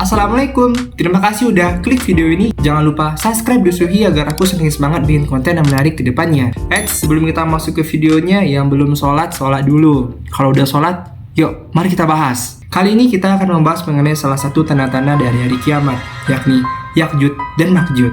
Assalamualaikum, terima kasih udah klik video ini. Jangan lupa subscribe Dusuhi agar aku semakin semangat bikin konten yang menarik ke depannya. Sebelum kita masuk ke videonya, yang belum sholat dulu. Kalau udah sholat, yuk mari kita bahas. Kali ini kita akan membahas mengenai salah satu tanda-tanda dari hari kiamat, yakni Ya'juj dan Ma'juj.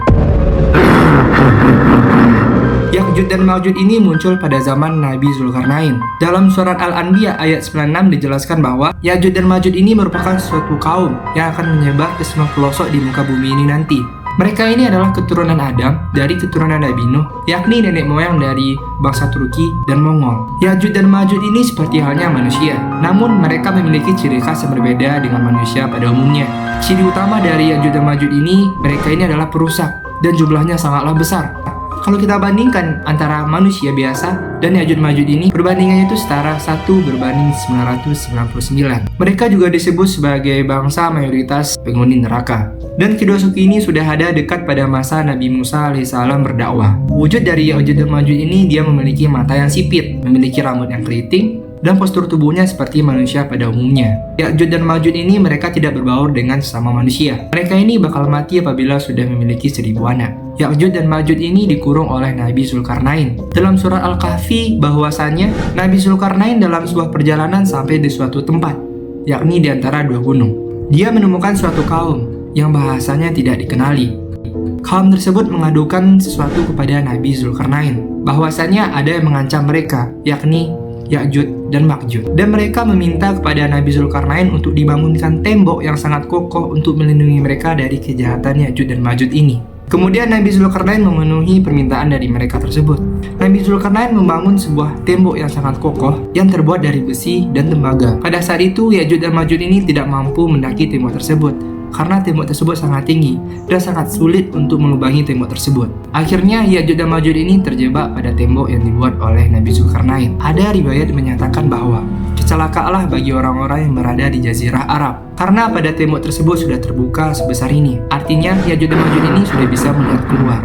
Ya'juj dan Ma'juj ini muncul pada zaman Nabi Zulkarnain. Dalam surat Al-Anbiya ayat 96 dijelaskan bahwa Ya'juj dan Ma'juj ini merupakan suatu kaum yang akan menyebar ke semua pelosok di muka bumi ini nanti. Mereka ini adalah keturunan Adam dari keturunan Nabi Nuh, yakni nenek moyang dari bangsa Turki dan Mongol. Ya'juj dan Ma'juj ini seperti halnya manusia, namun mereka memiliki ciri khas yang berbeda dengan manusia pada umumnya. Ciri utama dari Ya'juj dan Ma'juj ini, mereka ini adalah perusak dan jumlahnya sangatlah besar. Kalau kita bandingkan antara manusia biasa dan Ya'juj Ma'juj ini, perbandingannya itu setara 1 berbanding 999. Mereka juga disebut sebagai bangsa mayoritas penghuni neraka. Dan kedua suku ini sudah ada dekat pada masa Nabi Musa alaihissalam berdakwah. Wujud dari Ya'juj dan Ma'juj ini, dia memiliki mata yang sipit, memiliki rambut yang keriting, dan postur tubuhnya seperti manusia pada umumnya. Ya'juj dan Ma'juj ini mereka tidak berbaur dengan sesama manusia. Mereka ini bakal mati apabila sudah memiliki 1000 anak. Ya'juj dan Ma'juj ini dikurung oleh Nabi Zulkarnain. Dalam surat Al-Kahfi bahwasannya Nabi Zulkarnain dalam sebuah perjalanan sampai di suatu tempat, yakni di antara dua gunung. Dia menemukan suatu kaum yang bahasanya tidak dikenali. Kaum tersebut mengadukan sesuatu kepada Nabi Zulkarnain, bahwasannya ada yang mengancam mereka, yakni Ya'juj dan Ma'juj. Dan mereka meminta kepada Nabi Zulkarnain untuk dibangunkan tembok yang sangat kokoh untuk melindungi mereka dari kejahatan Ya'juj dan Ma'juj ini. Kemudian Nabi Zulkarnain memenuhi permintaan dari mereka tersebut. Nabi Zulkarnain membangun sebuah tembok yang sangat kokoh yang terbuat dari besi dan tembaga. Pada saat itu Ya'juj dan Ma'juj ini tidak mampu mendaki tembok tersebut, karena tembok tersebut sangat tinggi dan sangat sulit untuk melubangi tembok tersebut. Akhirnya Ya'juj dan Ma'juj ini terjebak pada tembok yang dibuat oleh Nabi Zulkarnain. Ada riwayat menyatakan bahwa celakalah bagi orang-orang yang berada di Jazirah Arab, karena pada tembok tersebut sudah terbuka sebesar ini. Artinya Ya'juj dan Ma'juj ini sudah bisa melihat keluar.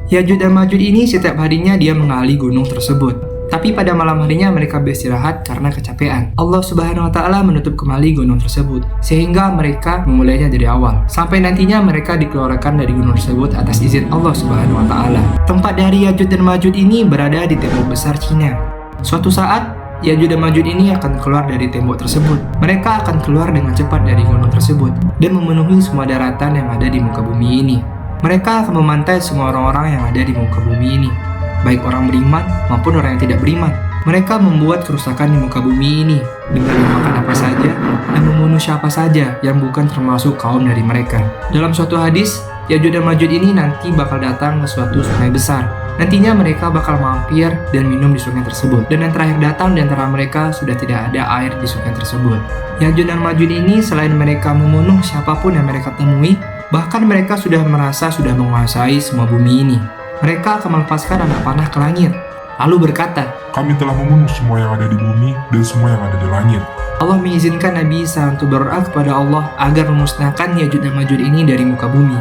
Ya'juj dan Ma'juj ini setiap harinya dia mengali gunung tersebut. Tapi pada malam harinya mereka beristirahat karena kecapean. Allah Subhanahu wa Ta'ala menutup kembali gunung tersebut, sehingga mereka memulainya dari awal. Sampai nantinya mereka dikeluarkan dari gunung tersebut atas izin Allah Subhanahu wa Ta'ala. Tempat dari Ya'juj dan Ma'juj ini berada di tembok besar Cina. Suatu saat, Ya'juj dan Ma'juj ini akan keluar dari tembok tersebut. Mereka akan keluar dengan cepat dari gunung tersebut dan memenuhi semua daratan yang ada di muka bumi ini. Mereka akan memantai semua orang-orang yang ada di muka bumi ini, baik orang beriman maupun orang yang tidak beriman. Mereka membuat kerusakan di muka bumi ini dengan memakan apa saja dan membunuh siapa saja yang bukan termasuk kaum dari mereka. Dalam suatu hadis, Ya'juj dan Ma'juj ini nanti bakal datang ke suatu sungai besar. Nantinya mereka bakal mampir dan minum di sungai tersebut. Dan yang terakhir datang di antara mereka sudah tidak ada air di sungai tersebut. Ya'juj dan Ma'juj ini selain mereka membunuh siapapun yang mereka temui, bahkan mereka sudah merasa sudah menguasai semua bumi ini. Mereka akan melepaskan anak panah ke langit, lalu berkata, "Kami telah membunuh semua yang ada di bumi dan semua yang ada di langit." Allah mengizinkan Nabi Isa untuk berdoa kepada Allah agar memusnahkan Ya'juj dan Ma'juj ini dari muka bumi.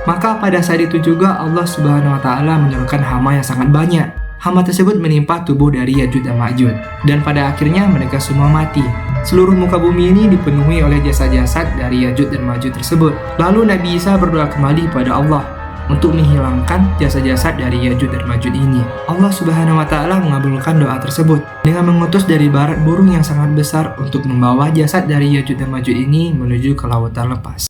Maka pada saat itu juga Allah Subhanahu wa Ta'ala menurunkan hama yang sangat banyak. Hama tersebut menimpa tubuh dari Ya'juj dan Ma'juj, dan pada akhirnya mereka semua mati. Seluruh muka bumi ini dipenuhi oleh jasad-jasad dari Ya'juj dan Ma'juj tersebut. Lalu Nabi Isa berdoa kembali pada Allah untuk menghilangkan jasad-jasad dari Ya'juj dan Ma'juj ini. Allah Subhanahu wa Ta'ala mengabulkan doa tersebut dengan mengutus dari barat burung yang sangat besar untuk membawa jasad dari Ya'juj dan Ma'juj ini menuju ke lautan lepas.